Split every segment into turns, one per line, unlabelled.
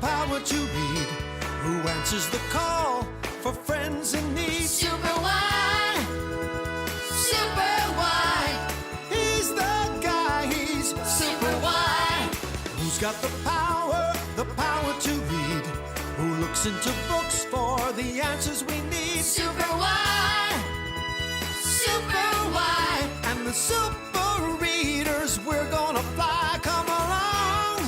power to read. Who answers the call for friends in need?
Super wide, super wide.
He's the guy, he's
super wide.
Who's got the power to read? Who looks into books for the answers we need?
Super wide, super wide.
And the super readers, we're gonna fly. Come along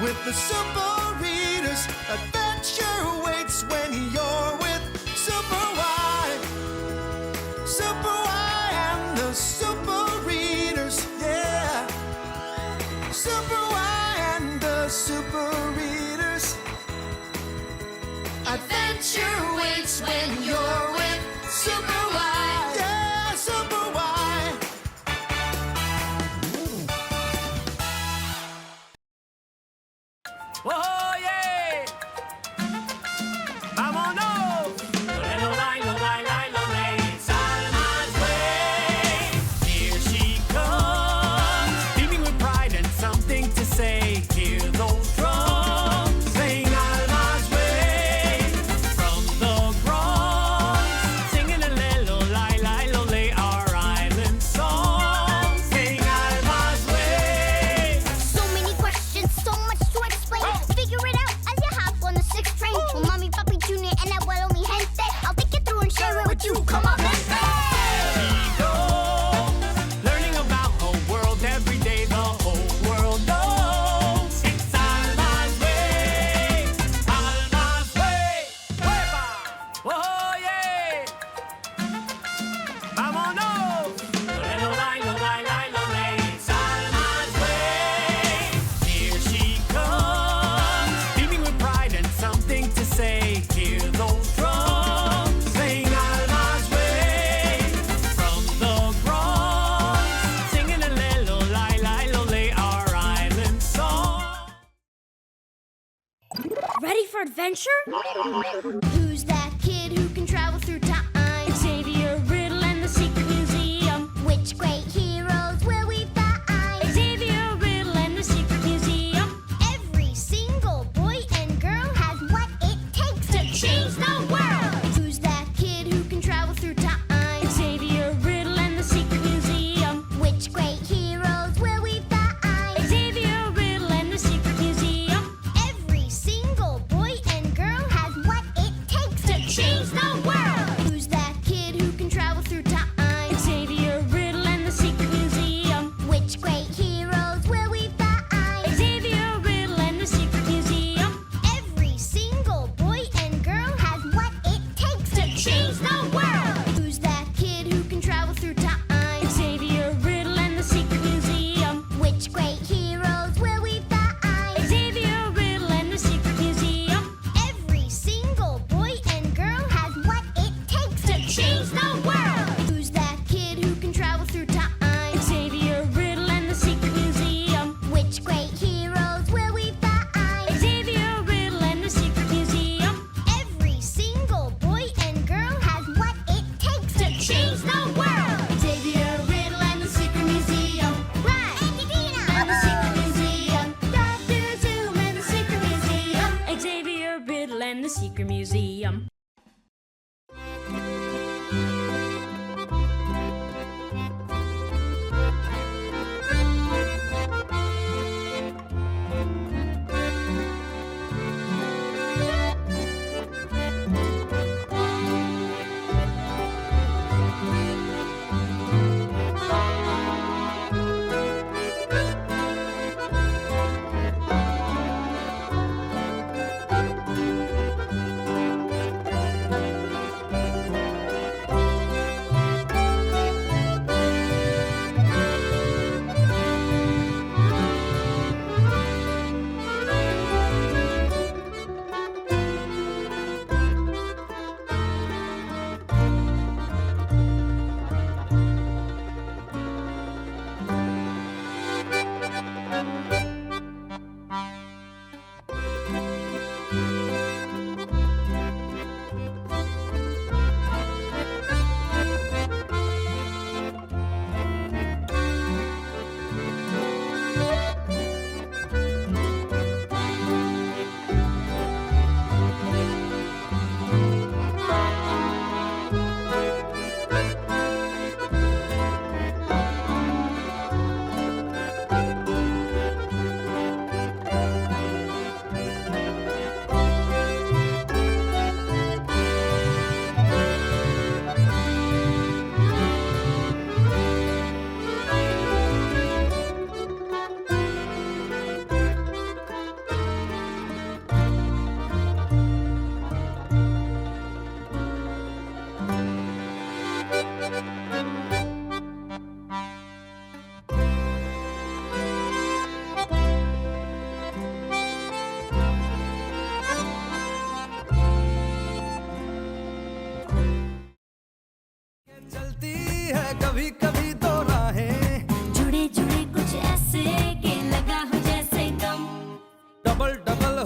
with the super readers. Adventure waits when you're with Super Wide. Super Wide and the super readers, yeah. Super Wide and the super readers.
Adventure waits when you're with Super Wide.
Yeah, Super Wide.
¡Oh, yeah! ¡Vámonos! It's Alma's way. Here she comes, beaming with pride and something to say. Hear those drums, playing Alma's way. From the Bronx, singing a little lay, our island song. Sing Alma's way.
So many questions, so much to explain. Figure it out as you hop on the 6th train. Well, Mommy, Papi, Junior, and Abuelo, mi gente. I'll think it through and share it with you. Come on, let's go!
Learning about whole world every day, the whole world knows. It's Alma's way, Alma's way. ¡Hueva! ¡Oh, yeah! ¡Vámonos! It's Alma's way. Here she comes, beaming with pride and something to say. Hear those drums, playing Alma's way. From the Bronx, singing a little lay, our island song.
Ready for adventure? Who's that kid who can travel through time? Xavier Riddle and the Secret Museum. Which great heroes will we find? Xavier Riddle and the Secret Museum. Every single boy and girl has what it takes to change the world. Who's that kid who can travel through time? Xavier Riddle and the Secret Museum. Which great heroes will we find? Xavier Riddle and the Secret Museum. Every single boy and girl has what it takes to change the world. Who's that kid who can travel through time? Xavier Riddle and the Secret Museum. Which great heroes will we find? Xavier Riddle and the Secret Museum. Every single boy and girl has what it takes to change the world. Who's that kid who can travel through time? Xavier Riddle and the Secret Museum. Which great heroes will we find? Xavier Riddle and the Secret Museum. Every single boy and girl has what it takes to change the world. Who's that kid who can travel through time? Xavier Riddle and the Secret Museum. Which great heroes will we find? Xavier Riddle and the Secret Museum. Every single boy and girl has what it takes to change the world. Xavier Riddle and the Secret Museum. Right. And the Secret Museum. Dr. Zoom and the Secret Museum. Xavier Riddle and the Secret Museum.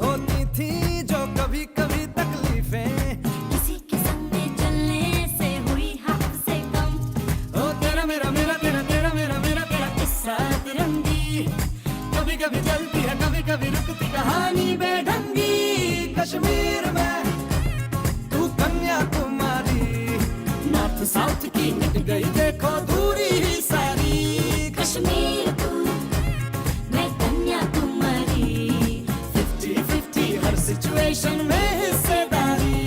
होती थी जो कभी कभी तकलीफें,
किसी के संग में चलने से हुई हमसे कम।
ओ तेरा मेरा मेरा तेरा तेरा मेरा मेरा तेरा
किस्सा तिरंगी,
कभी कभी चलती है कभी कभी रुकती कहानी बेढंगी। कश्मीर में तू कन्याकुमारी, नॉर्थ साउथ की मिट गई देखो दूरी ही सारी।
कश्मीर तू मैं कन्याकुमारी,
50-50 हर सिचुएशन में हिस्सेदारी।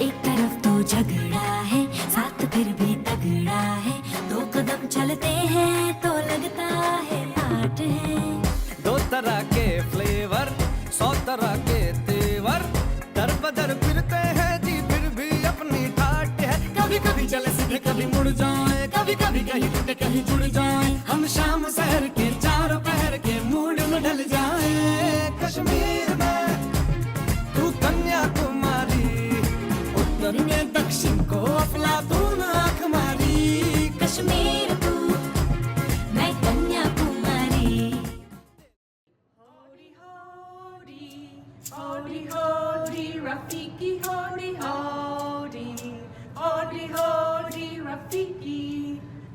एक तरफ तो झगड़ा है, साथ फिर भी तगड़ा है। दो कदम चलते हैं तो लगता है आट है।
दो तरह के फ्लेवर, 100 तरह के तेवर, दर बदर फिरते हैं जी फिर भी अपनी ठाट है। कभी कभी चले सीधे कभी मुड़ जाए, कभी कभी कहीं टूटे कहीं जुड़ जाए। हम शाम शहर के चारों पहर के मूड में ढल जाए। कश्मीर में तू कन्याकुमारी, उत्तर में दक्षिण को अफलातून आंख मारी।
कश्मीर तू मैं Kanyakumari.
Hodi, hodi, hodi, hodi, Rafiki, hodi, hodi, hodi, hodi, Rafiki,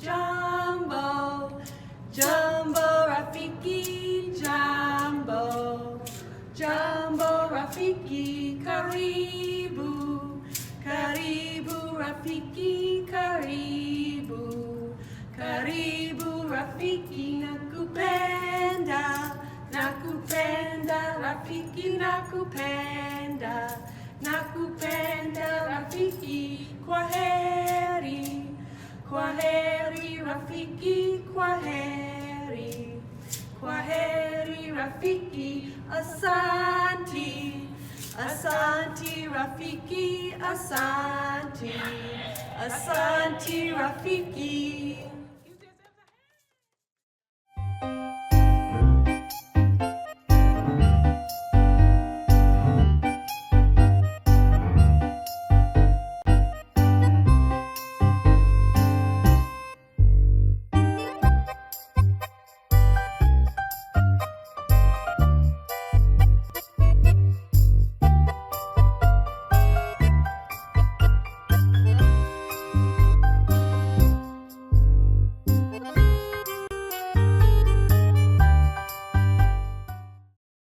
Jumbo, Jumbo, Rafiki, Jumbo, Jumbo, Rafiki, Karibu, Karibu, Rafiki, Karibu, Karibu, Rafiki, nakupenda, nakupenda, Rafiki, nakupenda, nakupenda, Rafiki, kwaheri, kwaheri, Rafiki, kwaheri, kwaheri, Rafiki, asanti, asanti, Rafiki, asanti, asanti, Rafiki.